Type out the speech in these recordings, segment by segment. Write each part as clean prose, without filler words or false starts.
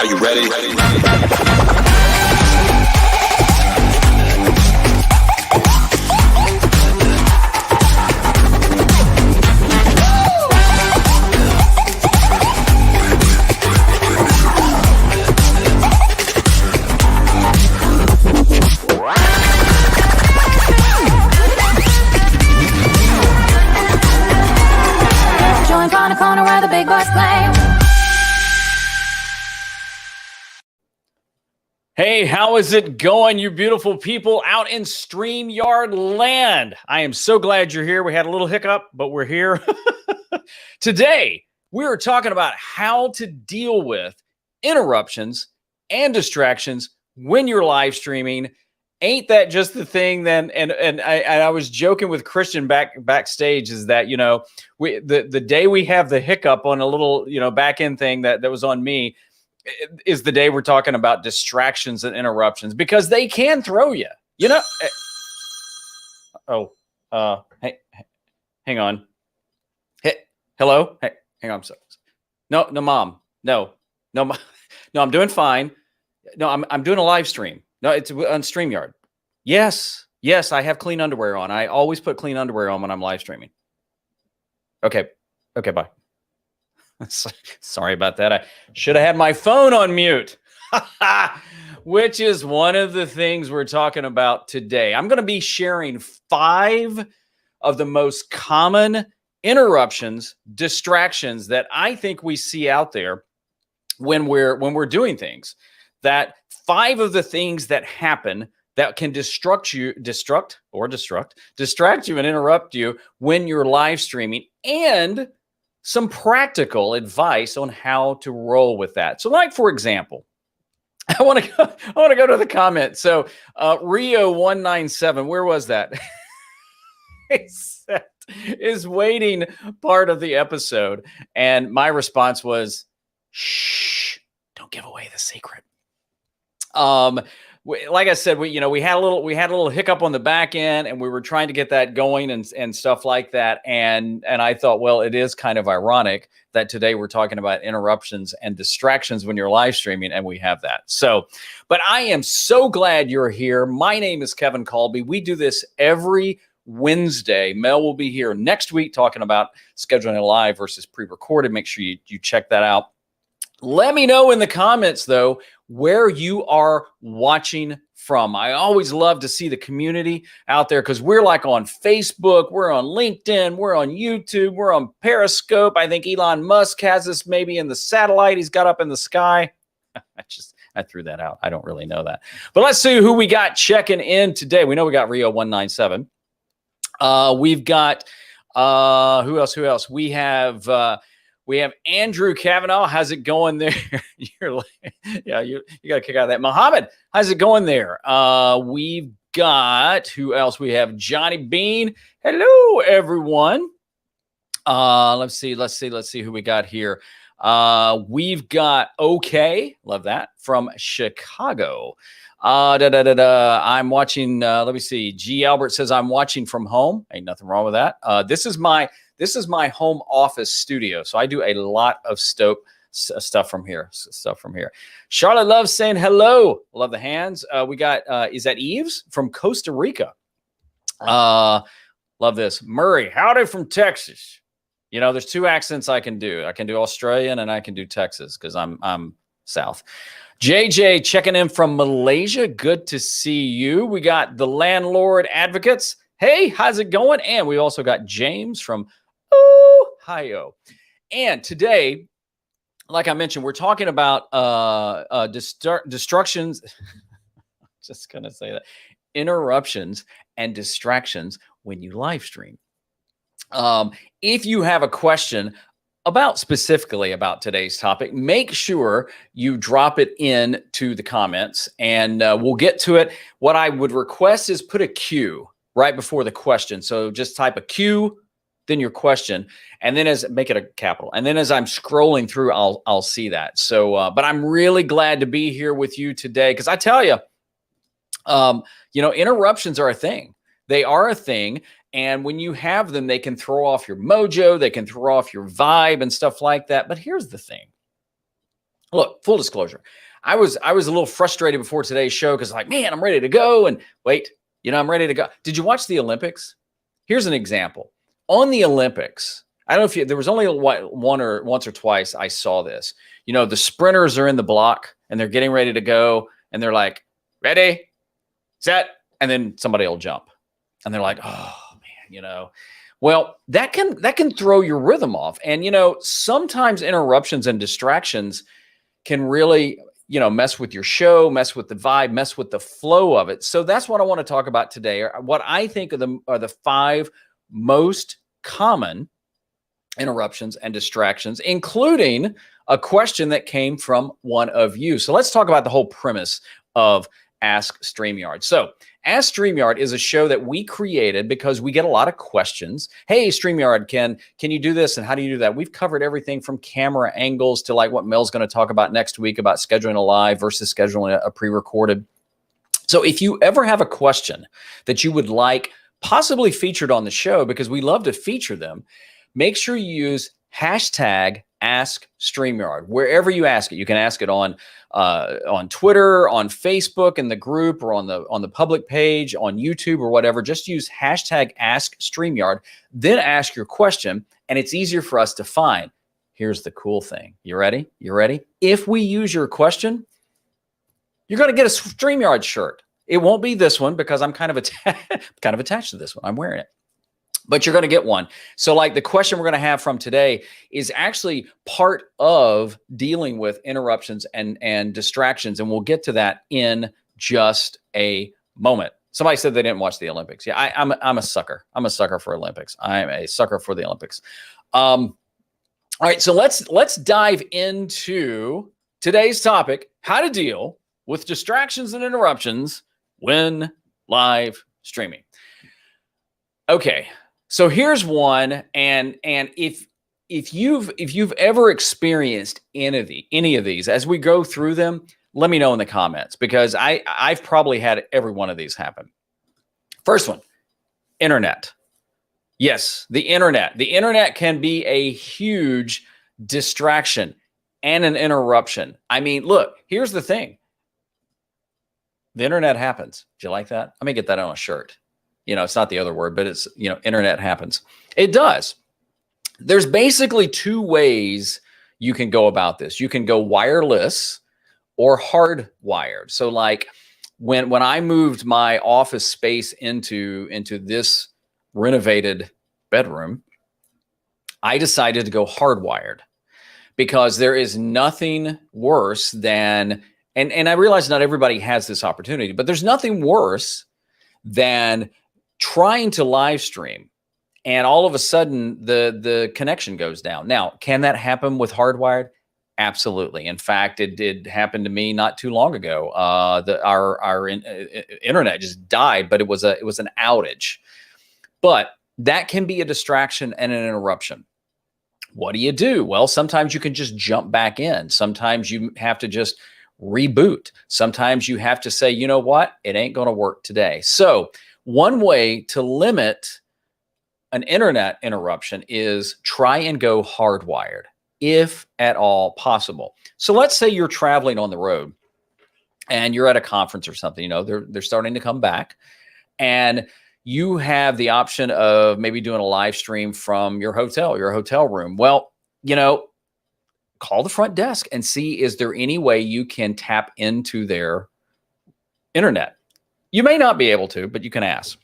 Are you ready? Join on the corner where the big boys play. Hey, how is it going, you beautiful people out in StreamYard land? I am so glad you're here. We had a little hiccup, but we're here. Today, we are talking about how to deal with interruptions and distractions when you're live streaming. Ain't that just the thing then? And I was joking with Christian backstage is that, you know, the day we have the hiccup on a little, you know, back end thing that was on me, is the day we're talking about distractions and interruptions, because they can throw you, you know. Hey, hang on. Hey, hello. Hey, hang on. No, mom. No, I'm doing fine. No, I'm doing a live stream. No, it's on StreamYard. Yes, I have clean underwear on. I always put clean underwear on when I'm live streaming. Okay, bye. Sorry about that. I should have had my phone on mute, which is one of the things we're talking about today. I'm going to be sharing 5 of the most common interruptions, distractions that I think we see out there when we're doing things. That 5 of the things that happen that can distract you and interrupt you when you're live streaming, and some practical advice on how to roll with that. So, like, for example, I want to go to the comment. So, Rio197, where was that? is waiting part of the episode, and my response was, "Shh, don't give away the secret." Like I said, we had a little hiccup on the back end, and we were trying to get that going and stuff like that. And I thought, well, it is kind of ironic that today we're talking about interruptions and distractions when you're live streaming, and we have that. So, but I am so glad you're here. My name is Kevin Colby. We do this every Wednesday. Mel will be here next week talking about scheduling a live versus pre-recorded. Make sure you check that out. Let me know in the comments, though, where you are watching from. I always love to see the community out there, because we're like on Facebook, we're on LinkedIn, we're on YouTube, we're on Periscope. I think Elon Musk has us maybe in the satellite he's got up in the sky. I threw that out. I don't really know that. But let's see who we got checking in today. We know we got Rio197. We've got who else? We have Andrew Kavanaugh. How's it going there? You got to kick out of that. Muhammad, how's it going there? We've got, who else? We have Johnny Bean. Hello, everyone. Let's see who we got here. We've got OK. Love that. From Chicago. I'm watching. Let me see. G. Albert says I'm watching from home. Ain't nothing wrong with that. This is my home office studio, so I do a lot of stuff from here. Charlotte Love saying hello. Love the hands. We got. Is that Eves from Costa Rica? Love this. Murray, howdy from Texas. You know, there's 2 accents I can do. I can do Australian and I can do Texas, because I'm South. JJ checking in from Malaysia. Good to see you. We got the Landlord Advocates. Hey, how's it going? And we also got James from Ohio. And today, like I mentioned, we're talking about distractions. Just going to say that. Interruptions and distractions when you live stream. If you have a question specifically about today's topic, make sure you drop it in to the comments, and we'll get to it. What I would request is put a Q right before the question. So just type a Q, then your question, and then make it a capital. And then as I'm scrolling through, I'll see that. So, but I'm really glad to be here with you today, because I tell you, interruptions are a thing. They are a thing. And when you have them, they can throw off your mojo, they can throw off your vibe and stuff like that. But here's the thing. Look, full disclosure, I was a little frustrated before today's show because like, man, I'm ready to go. And wait, I'm ready to go. Did you watch the Olympics? Here's an example. On the Olympics, I don't know if there was only once or twice I saw this. The sprinters are in the block and they're getting ready to go. And they're like, ready, set. And then somebody will jump. And they're like, oh, man, Well, that can throw your rhythm off. And, sometimes interruptions and distractions can really, mess with your show, mess with the vibe, mess with the flow of it. So that's what I want to talk about today. What I think are the 5 most common interruptions and distractions, including a question that came from one of you. So let's talk about the whole premise of Ask StreamYard. So Ask StreamYard is a show that we created because we get a lot of questions. Hey, StreamYard, can you do this? And how do you do that? We've covered everything from camera angles to like what Mel's going to talk about next week about scheduling a live versus scheduling a pre-recorded. So if you ever have a question that you would like possibly featured on the show, because we love to feature them, make sure you use hashtag Ask StreamYard wherever you ask it. You can ask it on Twitter, on Facebook in the group, or on the public page, on YouTube or whatever. Just use hashtag Ask StreamYard, then ask your question, and it's easier for us to find. Here's the cool thing. You ready? If we use your question, you're going to get a StreamYard shirt. It won't be this one because I'm kind of attached to this one. I'm wearing it. But you're going to get one. So like the question we're going to have from today is actually part of dealing with interruptions and distractions. And we'll get to that in just a moment. Somebody said they didn't watch the Olympics. Yeah, I'm a sucker. I'm a sucker for Olympics. I'm a sucker for the Olympics. All right, so let's dive into today's topic, how to deal with distractions and interruptions when live streaming. Okay. So here's one, and if you've ever experienced any of these, as we go through them, let me know in the comments, because I've probably had every one of these happen. First one, internet. Yes, the internet. The internet can be a huge distraction and an interruption. I mean, look, here's the thing. The internet happens. Do you like that? Let me get that on a shirt. It's not the other word, but it's, internet happens. It does. There's basically 2 ways you can go about this. You can go wireless or hardwired. So like when I moved my office space into this renovated bedroom, I decided to go hardwired because there is nothing worse than, and I realize not everybody has this opportunity, but there's nothing worse than trying to live stream and all of a sudden the connection goes down. Now, can that happen with hardwired? Absolutely. In fact, it did happen to me not too long ago. Our internet just died, but it was an outage. But that can be a distraction and an interruption. What do you do? Well, sometimes you can just jump back in. Sometimes you have to just reboot. Sometimes you have to say, you know what? It ain't going to work today. So one way to limit an internet interruption is try and go hardwired, if at all possible. So let's say you're traveling on the road and you're at a conference or something, they're starting to come back, and you have the option of maybe doing a live stream from your hotel room. Well, call the front desk and see, is there any way you can tap into their internet? You may not be able to, but you can ask.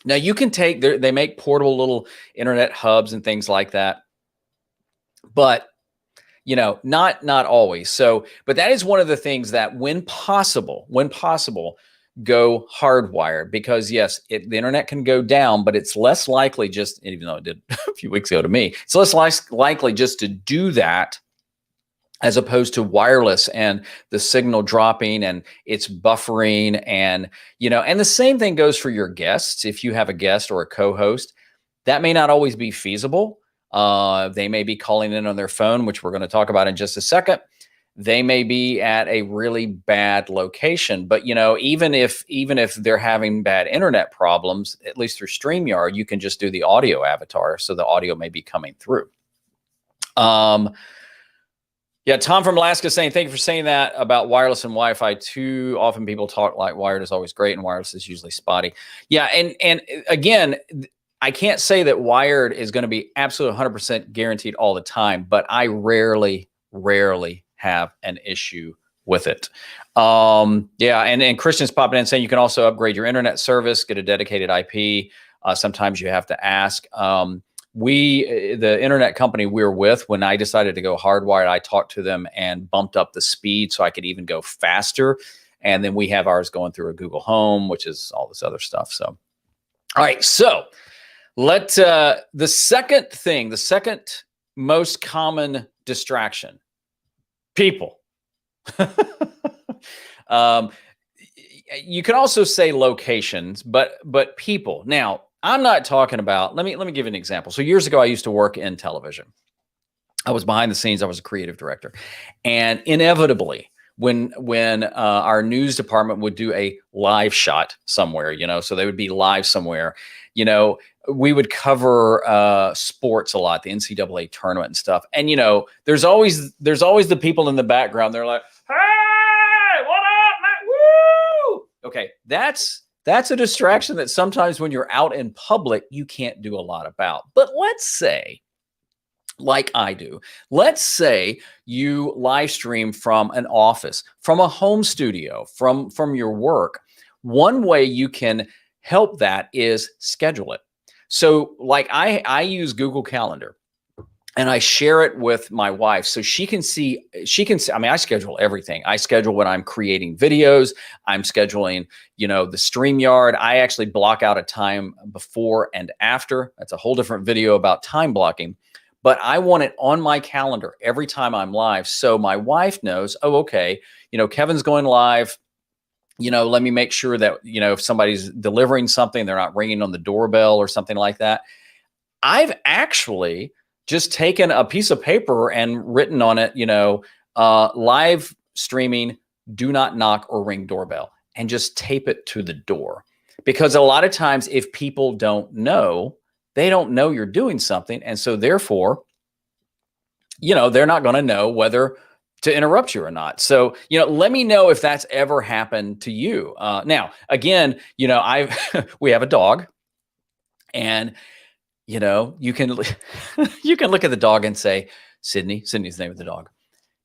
Now you can they make portable little internet hubs and things like that, but not always. So, but that is one of the things that when possible, go hardwired, because yes, the internet can go down, but it's less likely, just even though it did a few weeks ago to me, it's less likely just to do that as opposed to wireless and the signal dropping and it's buffering, and and the same thing goes for your guests. If you have a guest or a co-host, that may not always be feasible. They may be calling in on their phone, which we're going to talk about in just a second. They may be at a really bad location, but even if they're having bad internet problems, at least through StreamYard, you can just do the audio avatar, so the audio may be coming through. Yeah, Tom from Alaska saying, thank you for saying that about wireless and Wi-Fi. Too often people talk like wired is always great and wireless is usually spotty. Yeah, and again, I can't say that wired is going to be absolutely 100% guaranteed all the time, but I rarely have an issue with it. Yeah, and Christian's popping in saying you can also upgrade your internet service, get a dedicated IP. Sometimes you have to ask. The internet company we were with, when I decided to go hardwired, I talked to them and bumped up the speed so I could even go faster. And then we have ours going through a Google Home, which is all this other stuff. So, all right. So the second most common distraction, people. You can also say locations, but people. Now, I'm not talking about, let me give you an example. So years ago, I used to work in television. I was behind the scenes. I was a creative director. And inevitably, when our news department would do a live shot somewhere, so they would be live somewhere, we would cover sports a lot, the NCAA tournament and stuff. And, there's always the people in the background. They're like, hey, what up, man? Woo! Okay, that's a distraction that sometimes when you're out in public, you can't do a lot about. But let's say, like I do, let's say you live stream from an office, from a home studio, from your work. One way you can help that is schedule it. So like I use Google Calendar. And I share it with my wife so she can see, I mean, I schedule everything. I schedule when I'm creating videos. I'm scheduling, the StreamYard. I actually block out a time before and after. That's a whole different video about time blocking. But I want it on my calendar every time I'm live. So my wife knows, oh, okay, Kevin's going live. Let me make sure that, if somebody's delivering something, they're not ringing on the doorbell or something like that. I've actually just taken a piece of paper and written on it, live streaming, do not knock or ring doorbell, and just tape it to the door. Because a lot of times if people don't know, they don't know you're doing something. And so therefore, they're not going to know whether to interrupt you or not. So, let me know if that's ever happened to you. Now, again, we have a dog, and you can look at the dog and say, Sydney's the name of the dog.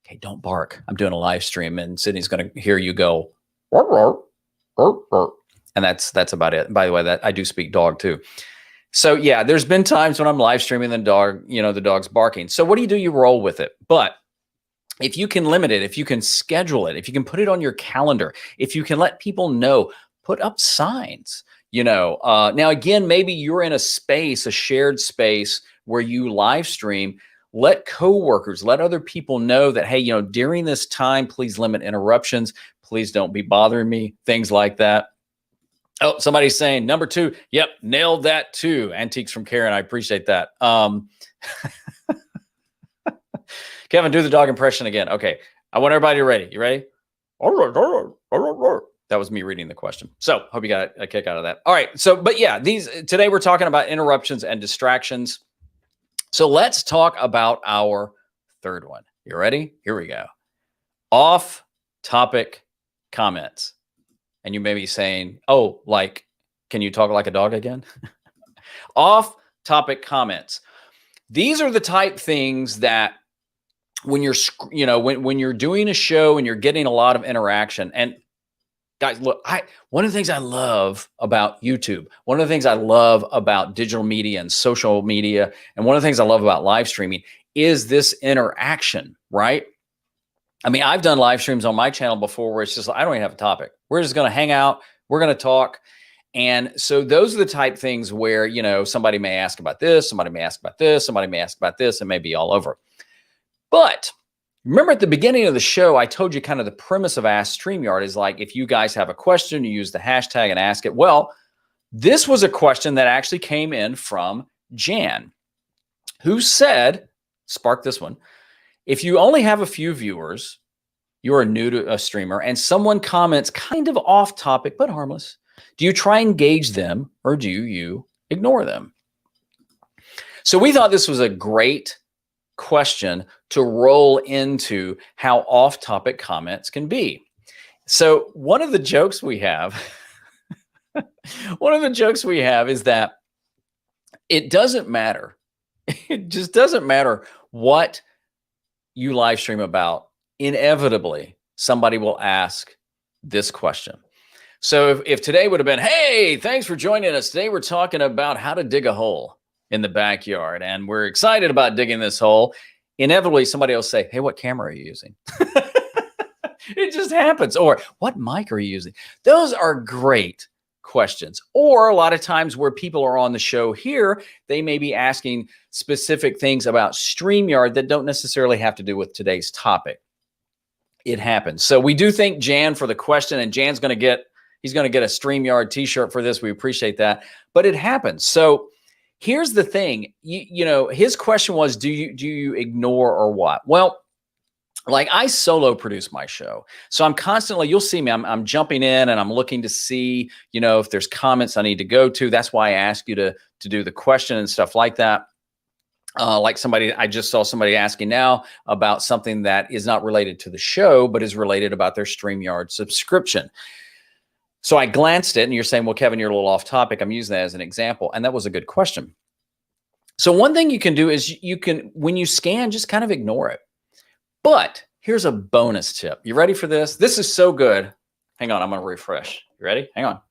Okay, don't bark. I'm doing a live stream, and Sydney's going to hear you go, and that's about it. By the way, that I do speak dog too. So yeah, there's been times when I'm live streaming the dog, the dog's barking. So what do? You roll with it. But if you can limit it, if you can schedule it, if you can put it on your calendar, if you can let people know, put up signs. Now again, maybe you're in a shared space where you live stream. Let coworkers, let other people know that, hey, during this time, please limit interruptions. Please don't be bothering me. Things like that. Oh, somebody's saying number 2. Yep, nailed that too. Antiques from Karen. I appreciate that. Kevin, do the dog impression again. Okay, I want everybody ready. You ready? That was me reading the question. So hope you got a kick out of that. All right. So, but yeah, today we're talking about interruptions and distractions. So let's talk about our third one. You ready? Here we go. Off topic comments. And you may be saying, oh, like, can you talk like a dog again? Off topic comments. These are the type things that when you're, when you're doing a show and you're getting a lot of interaction, and guys, look, one of the things I love about YouTube, one of the things I love about digital media and social media, and one of the things I love about live streaming is this interaction, right? I mean, I've done live streams on my channel before where it's just, I don't even have a topic. We're just going to hang out. We're going to talk. And so those are the type things where, somebody may ask about this, somebody may ask about this, somebody may ask about this, and may be all over. But remember at the beginning of the show, I told you kind of the premise of Ask StreamYard is like, if you guys have a question, you use the hashtag and ask it. Well, this was a question that actually came in from Jan, who sparked this one. If you only have a few viewers, you are new to a streamer, and someone comments kind of off topic, but harmless, do you try and engage them or do you ignore them? So we thought this was a great question to roll into how off-topic comments can be. So one of the jokes we have, is that it doesn't matter. It just doesn't matter what you live stream about. Inevitably, somebody will ask this question. So if today would have been, hey, thanks for joining us. Today we're talking about how to dig a hole in the backyard, and we're excited about digging this hole. Inevitably, somebody will say, hey, what camera are you using? It just happens. Or what mic are you using? Those are great questions. Or a lot of times where people are on the show here, they may be asking specific things about StreamYard that don't necessarily have to do with today's topic. It happens. So we do thank Jan for the question, and Jan's going to get, he's going to get a StreamYard t-shirt for this. We appreciate that. But it happens. So here's the thing. You know, his question was, do you ignore or what? Well, like I solo produce my show. So I'm constantly, you'll see me, I'm jumping in and I'm looking to see, you know, if there's comments I need to go to. That's why I ask you to do the question and stuff like that. Like somebody, I just saw somebody asking now about something that is not related to the show, but is related about their StreamYard subscription. So I glanced at it and you're saying, well, Kevin, you're a little off topic. I'm using that as an example. And that was a good question. So one thing you can do is you can, when you scan, just kind of ignore it. But here's a bonus tip. You ready for this? This is so good. Hang on, I'm going to refresh. You ready? Hang on.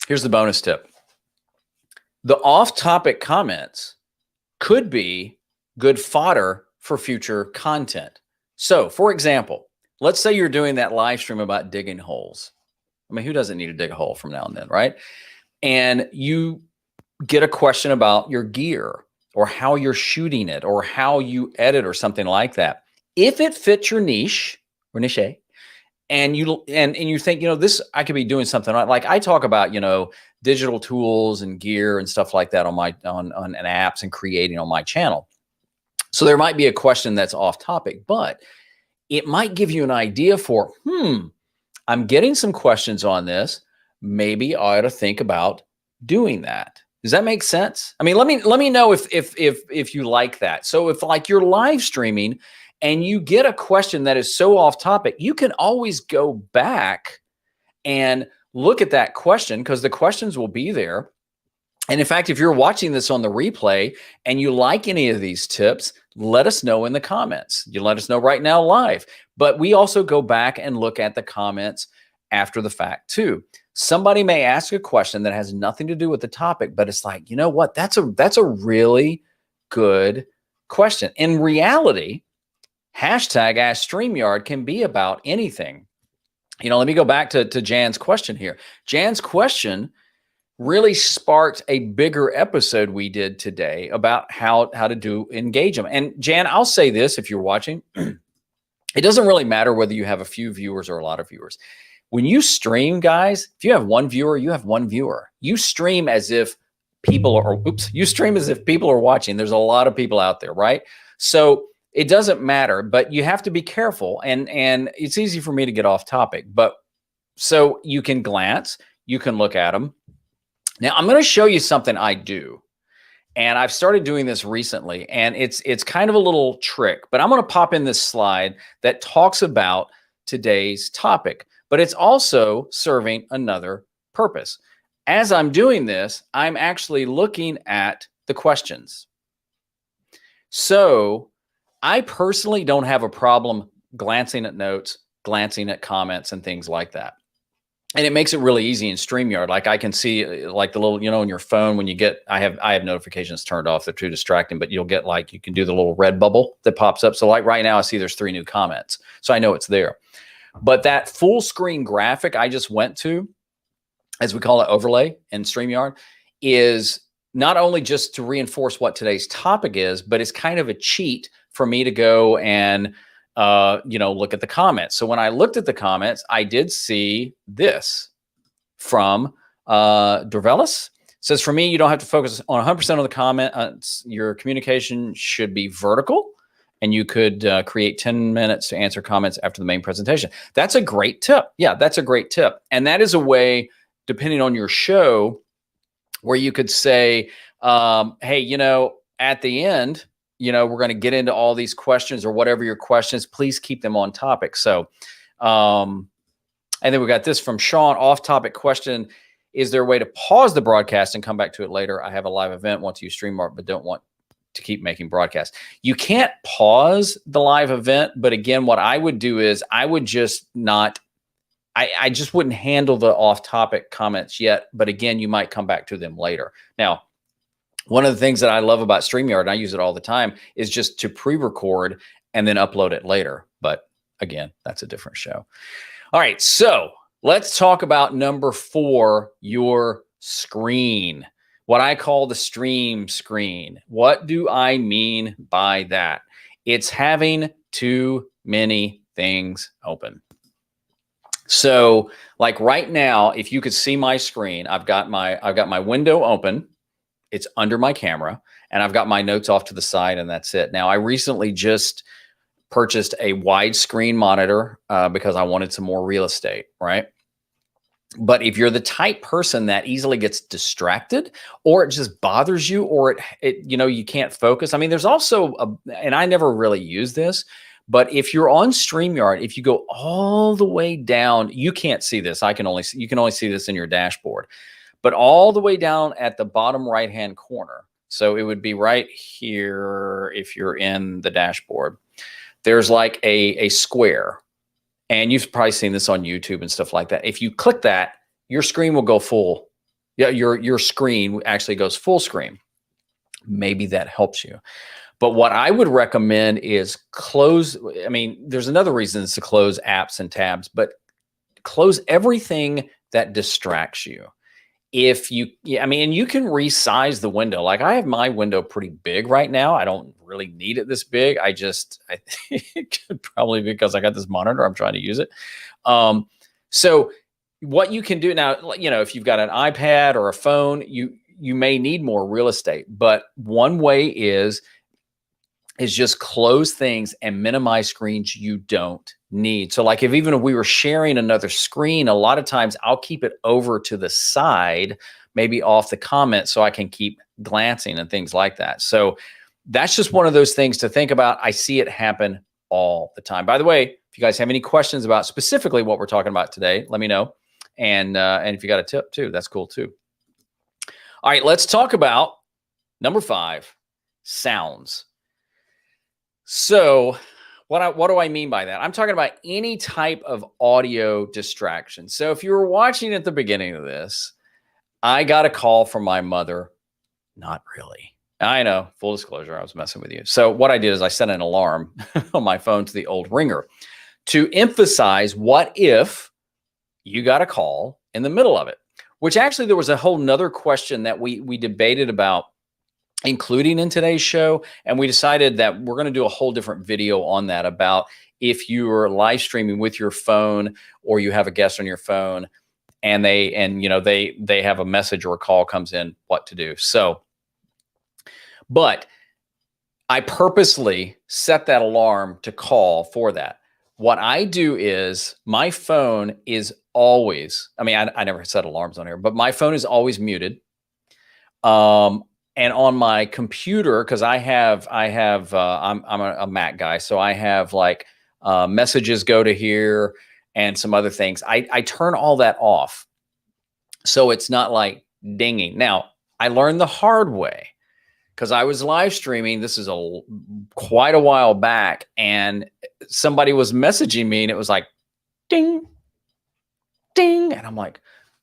Here's the bonus tip. The off-topic comments could be good fodder for future content. So, for example, let's say you're doing that live stream about digging holes. I mean, who doesn't need to dig a hole from now and then, right? And you get a question about your gear or how you're shooting it or how you edit or something like that. If it fits your niche or niche, and you think, you know, this, I could be doing something like I talk about, you know, digital tools and gear and stuff like that on my on apps and creating on my channel. So there might be a question that's off topic, but it might give you an idea for, I'm getting some questions on this. Maybe I ought to think about doing that. Does that make sense? I mean, let me know if you like that. So if like you're live streaming and you get a question that is so off topic, you can always go back and look at that question because the questions will be there. And in fact, if you're watching this on the replay and you like any of these tips, let us know in the comments. You let us know right now live. But we also go back and look at the comments after the fact too. Somebody may ask a question that has nothing to do with the topic, but it's like, you know what? That's a really good question. In reality, hashtag Ask StreamYard can be about anything. You know, let me go back to Jan's question here. Jan's question really sparked a bigger episode we did today about how to engage them. And Jan, I'll say this, if you're watching, it doesn't really matter whether you have a few viewers or a lot of viewers. When you stream, guys, if you have one viewer, you have one viewer. You stream as if people are, you stream as if people are watching. There's a lot of people out there, right? So it doesn't matter, but you have to be careful. And it's easy for me to get off topic, but so you can glance, you can look at them. Now I'm going to show you something I do. And I've started doing this recently, and it's kind of a little trick, but I'm going to pop in this slide that talks about today's topic, but it's also serving another purpose. As I'm doing this, I'm actually looking at the questions. So I personally don't have a problem glancing at notes, glancing at comments and things like that. And it makes it really easy in StreamYard. Like I can see like the little, you know, on your phone when you get, I have notifications turned off. They're too distracting, but you'll get like, you can do the little red bubble that pops up. So like right now I see there's 3 new comments. So I know it's there. But that full screen graphic I just went to, as we call it, overlay in StreamYard, is not only just to reinforce what today's topic is, but it's kind of a cheat for me to go and you know, look at the comments. So when I looked at the comments, I did see this from Dorvelis. Says, for me, you don't have to focus on 100% of the comments. Your communication should be vertical, and you could create 10 minutes to answer comments after the main presentation. That's a great tip. Yeah, that's a great tip. And that is a way depending on your show, where you could say, hey, you know, at the end, you know, we're going to get into all these questions or whatever your questions, please keep them on topic. So, and then we got this from Sean, off topic question. Is there a way to pause the broadcast and come back to it later? I have a live event, want to use StreamYard, but don't want to keep making broadcasts. You can't pause the live event. But again, what I would do is I would just not, I just wouldn't handle the off topic comments yet. But again, you might come back to them later. Now, one of the things that I love about StreamYard, and I use it all the time, is just to pre-record and then upload it later. But again, that's a different show. All right, so let's talk about number 4, your screen. What I call the stream screen. What do I mean by that? It's having too many things open. So like right now, if you could see my screen, I've got my window open. It's under my camera, and I've got my notes off to the side, and that's it. Now, I recently just purchased a widescreen monitor because I wanted some more real estate, right? But if you're the type person that easily gets distracted, or it just bothers you, or it you know, you can't focus. I mean, there's also and I never really use this, but if you're on StreamYard, if you go all the way down, you can't see this. You can only see this in your dashboard. But all the way down at the bottom right-hand corner, so it would be right here if you're in the dashboard, there's like a square. And you've probably seen this on YouTube and stuff like that. If you click that, your screen will go full. Yeah, your screen actually goes full screen. Maybe that helps you. But what I would recommend is close. I mean, there's another reason to close apps and tabs, but close everything that distracts you. If you, I mean, and you can resize the window. Like I have my window pretty big right now. I don't really need it this big. I think probably because I got this monitor, I'm trying to use it. So what you can do now, you know, if you've got an iPad or a phone, you may need more real estate. But one way is just close things and minimize screens you don't need. So like if we were sharing another screen, a lot of times I'll keep it over to the side, maybe off the comment, so I can keep glancing and things like that. So that's just one of those things to think about. I see it happen all the time. By the way, if you guys have any questions about specifically what we're talking about today, let me know. And if you got a tip too, that's cool too. All right, let's talk about number 5, sounds. So what do I mean by that? I'm talking about any type of audio distraction. So if you were watching at the beginning of this, I got a call from my mother. Not really. I know, full disclosure, I was messing with you. So what I did is I set an alarm on my phone to the old ringer to emphasize what if you got a call in the middle of it, which actually there was a whole nother question that we debated about including in today's show. And we decided that we're going to do a whole different video on that, about if you are live streaming with your phone or you have a guest on your phone and they have a message or a call comes in, what to do. So, but I purposely set that alarm to call for that. What I do is my phone is always, I mean, I never set alarms on here, but my phone is always muted. And on my computer, because I'm a Mac guy, so I have like messages go to here and some other things. I turn all that off, so it's not like dinging. Now, I learned the hard way because I was live streaming. This is quite a while back, and somebody was messaging me, and it was like ding, ding, and I'm like,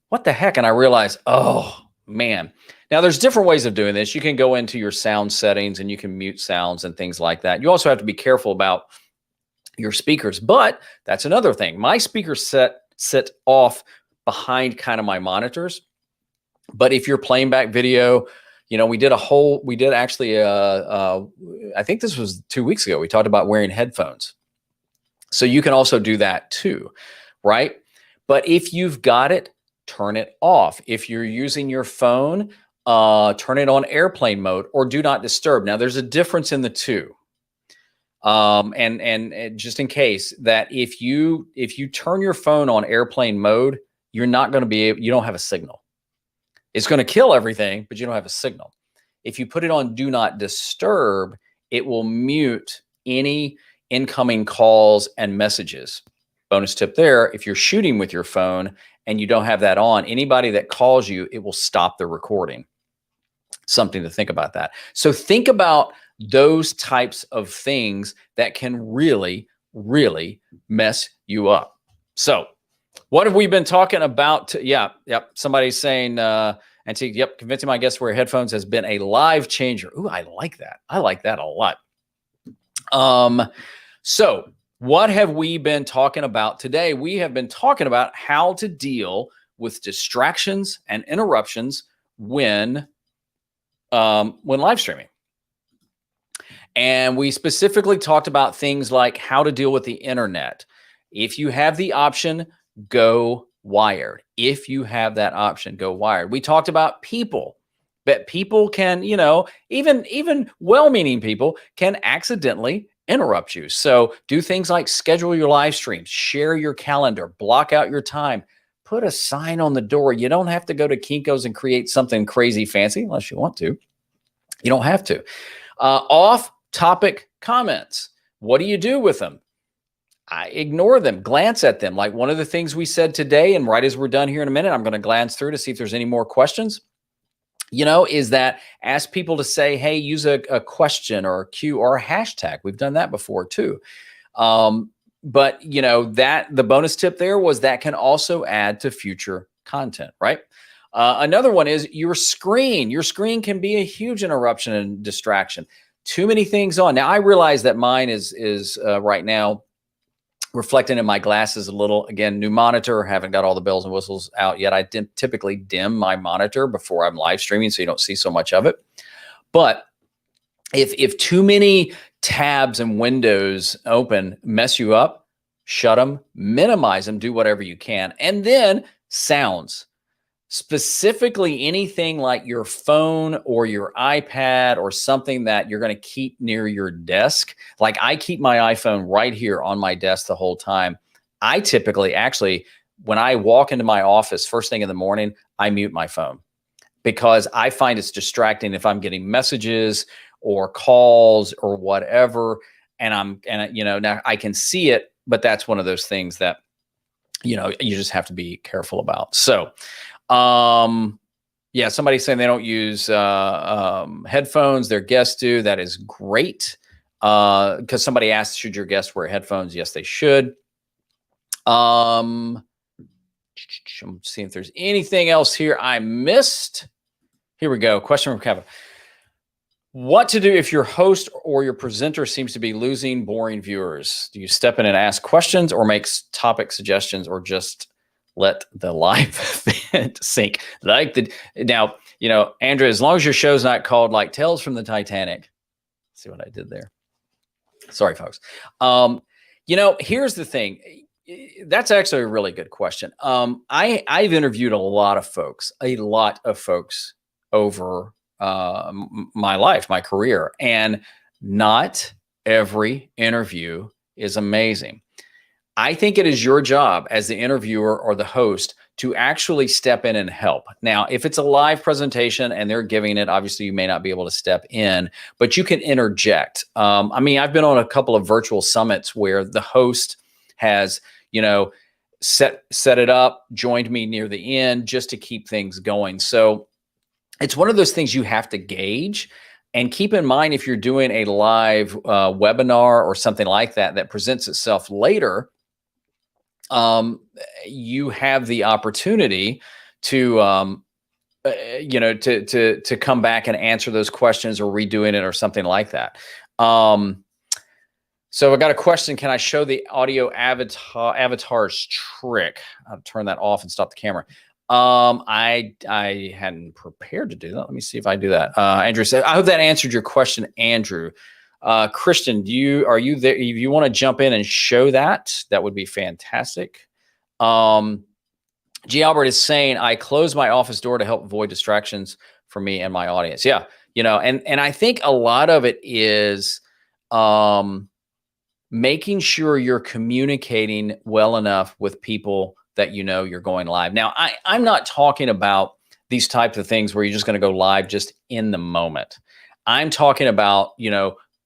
what the heck? And I realized, oh man. Now, there's different ways of doing this. You can go into your sound settings and you can mute sounds and things like that. You also have to be careful about your speakers, but that's another thing. My speakers sit off behind kind of my monitors. But if you're playing back video, you know, we did actually, I think this was 2 weeks ago, we talked about wearing headphones. So you can also do that too, right? But if you've got it, turn it off. If you're using your phone, turn it on airplane mode or do not disturb. Now, there's a difference in the two. And just in case that if you turn your phone on airplane mode, you're not going to be able, you don't have a signal. It's going to kill everything, but you don't have a signal. If you put it on do not disturb, it will mute any incoming calls and messages. Bonus tip there, if you're shooting with your phone and you don't have that on, anybody that calls you, it will stop the recording. Something to think about that. So think about those types of things that can really, really mess you up. So what have we been talking about? Yep. Somebody's saying, yep, convincing my guests to wear headphones has been a life changer. Ooh, I like that. I like that a lot. So what have we been talking about today? We have been talking about how to deal with distractions and interruptions when live streaming. And we specifically talked about things like how to deal with the internet. If you have the option, go wired. If you have that option, go wired. We talked about people, that people can, even well-meaning people can accidentally interrupt you. So do things like schedule your live streams, share your calendar, block out your time, put a sign on the door. You don't have to go to Kinko's and create something crazy fancy unless you want to. You don't have to. Off-topic comments. What do you do with them? I ignore them, glance at them. Like one of the things we said today, and right as we're done here in a minute, I'm going to glance through to see if there's any more questions, is that ask people to say, hey, use a question or a Q or a hashtag. We've done that before too. But that the bonus tip there was that can also add to future content, right? Another one is your screen. Your screen can be a huge interruption and distraction. Too many things on. Now I realize that mine is right now reflecting in my glasses a little. Again, new monitor, haven't got all the bells and whistles out yet. I typically dim my monitor before I'm live streaming so you don't see so much of it. But if too many tabs and windows open mess you up, shut them, minimize them, do whatever you can. And then sounds. Specifically anything like your phone or your iPad or something that you're going to keep near your desk. Like I keep my iPhone right here on my desk the whole time. I typically actually, when I walk into my office first thing in the morning, I mute my phone because I find it's distracting if I'm getting messages or calls or whatever. And now I can see it, but that's one of those things that, you just have to be careful about. So, yeah, somebody's saying they don't use headphones. Their guests do. That is great. Because somebody asked, should your guests wear headphones? Yes, they should. I'm seeing if there's anything else here I missed. Here we go. Question from Kevin. What to do if your host or your presenter seems to be losing boring viewers? Do you step in and ask questions or make topic suggestions or just let the live event sink? Now, Andrea, as long as your show's not called like Tales from the Titanic. See what I did there? Sorry, folks. Here's the thing. That's actually a really good question. I've interviewed a lot of folks over my life, my career, and not every interview is amazing. I think it is your job as the interviewer or the host to actually step in and help. Now, if it's a live presentation and they're giving it, obviously you may not be able to step in, but you can interject. I've been on a couple of virtual summits where the host has, set it up, joined me near the end just to keep things going. So it's one of those things you have to gauge. And keep in mind, if you're doing a live webinar or something like that presents itself later, you have the opportunity to, to come back and answer those questions or redoing it or something like that. So I got a question. Can I show the audio avatars trick? I'll turn that off and stop the camera. I hadn't prepared to do that. Let me see if I do that. Andrew said, I hope that answered your question, Andrew. Christian, are you there? If you want to jump in and show that, that would be fantastic. G. Albert is saying, I close my office door to help avoid distractions for me and my audience. Yeah. And I think a lot of it is, making sure you're communicating well enough with people that you know you're going live. Now, I'm not talking about these types of things where you're just going to go live just in the moment. I'm talking about,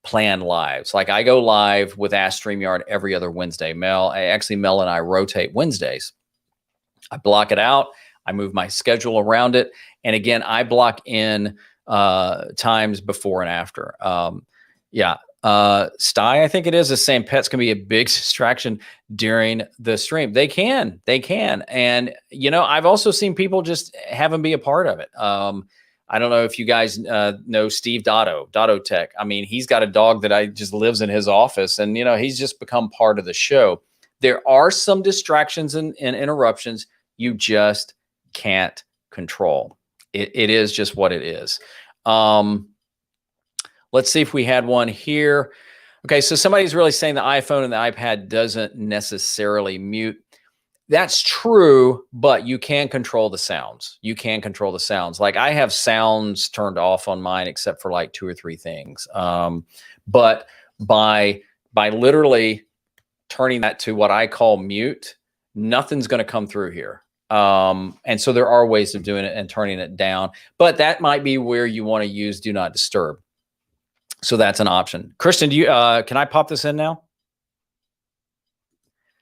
planned lives. Like I go live with Ask StreamYard every other Wednesday. Mel and I rotate Wednesdays. I block it out. I move my schedule around it. And again, I block in times before and after. Sty, I think it is saying pets can be a big distraction during the stream. They can. And, I've also seen people just have them be a part of it. I don't know if you guys know Steve Dotto Tech. I mean, he's got a dog that just lives in his office, and, he's just become part of the show. There are some distractions and interruptions you just can't control. It is just what it is. Let's see if we had one here. Okay, so somebody's really saying the iPhone and the iPad doesn't necessarily mute. That's true, but you can control the sounds. Like I have sounds turned off on mine except for like 2 or 3 things. But by literally turning that to what I call mute, nothing's going to come through here. And so there are ways of doing it and turning it down, but that might be where you want to use do not disturb. So that's an option. Christian, can I pop this in now?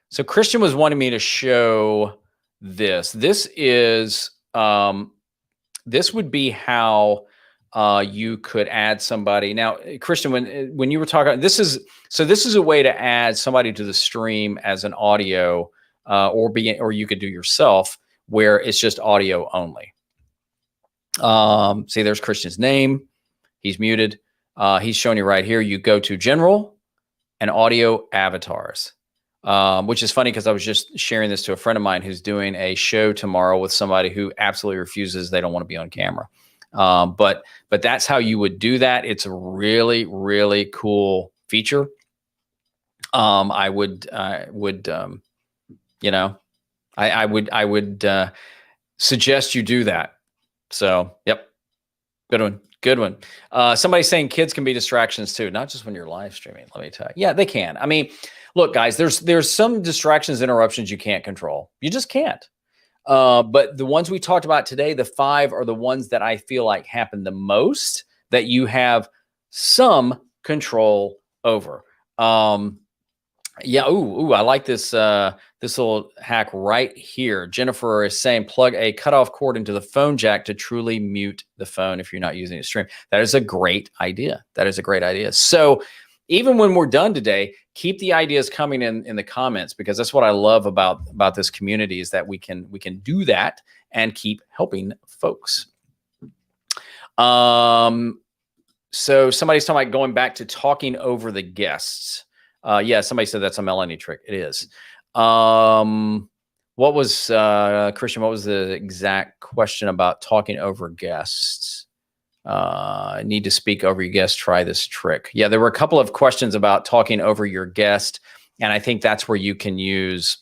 So Christian was wanting me to show this. This is, this would be how you could add somebody. Now, Christian, when you were talking, this is a way to add somebody to the stream as an audio, or you could do yourself where it's just audio only. See, there's Christian's name. He's muted. He's showing you right here. You go to General and Audio Avatars, which is funny because I was just sharing this to a friend of mine who's doing a show tomorrow with somebody who absolutely refuses. They don't want to be on camera. But that's how you would do that. It's a really, really cool feature. I would suggest you do that. So, yep. Good one. Somebody's saying kids can be distractions too, not just when you're live streaming. Let me tell you. Yeah, they can. I mean, look, guys, there's some distractions, interruptions you can't control. You just can't. But the ones we talked about today, the 5 are the ones that I feel like happen the most that you have some control over. Yeah. Ooh, I like this, this little hack right here. Jennifer is saying plug a cutoff cord into the phone jack to truly mute the phone if you're not using it to stream. That is a great idea. So even when we're done today, keep the ideas coming in the comments, because that's what I love about this community is that we can do that and keep helping folks. So somebody's talking about going back to talking over the guests. Yeah, somebody said that's a Melanie trick. It is. What was Christian? What was the exact question about talking over guests? Need to speak over your guest. Try this trick. Yeah, there were a couple of questions about talking over your guest, and I think that's where you can use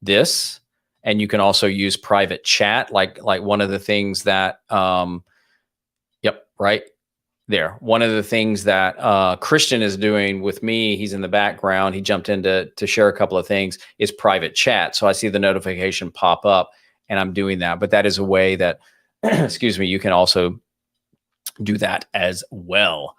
this, and you can also use private chat, like one of the things that. Yep, right. There. One of the things that Christian is doing with me, he's in the background. He jumped in to share a couple of things, is private chat. So I see the notification pop up and I'm doing that. But that is a way that, excuse me, you can also do that as well.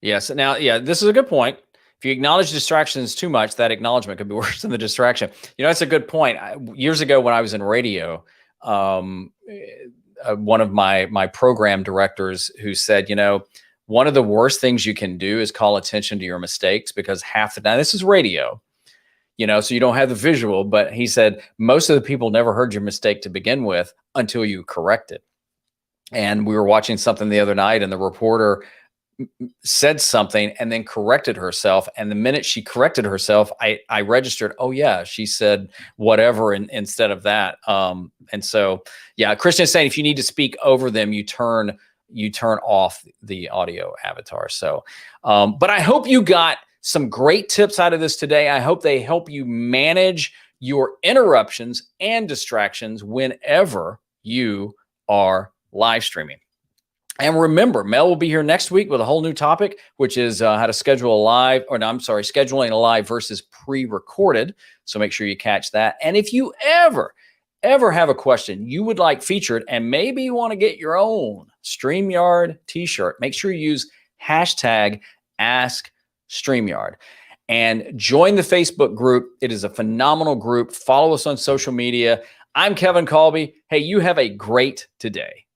Yes. Now, yeah, this is a good point. If you acknowledge distractions too much, that acknowledgement could be worse than the distraction. That's a good point. Years ago when I was in radio, one of my program directors who said, one of the worst things you can do is call attention to your mistakes, because half the time, this is radio, so you don't have the visual, but he said, most of the people never heard your mistake to begin with until you correct it. And we were watching something the other night and the reporter said something and then corrected herself. And the minute she corrected herself, I registered, oh yeah, she said whatever instead of that. And so, yeah, Christian is saying if you need to speak over them, you turn off the audio avatar. So, but I hope you got some great tips out of this today. I hope they help you manage your interruptions and distractions whenever you are live streaming. And remember, Mel will be here next week with a whole new topic, which is how to schedule a live, or no, I'm sorry, scheduling a live versus pre-recorded. So make sure you catch that. And if you ever have a question you would like featured, and maybe you want to get your own StreamYard t-shirt, make sure you use hashtag Ask StreamYard. And join the Facebook group. It is a phenomenal group. Follow us on social media. I'm Kevin Colby. Hey, you have a great today.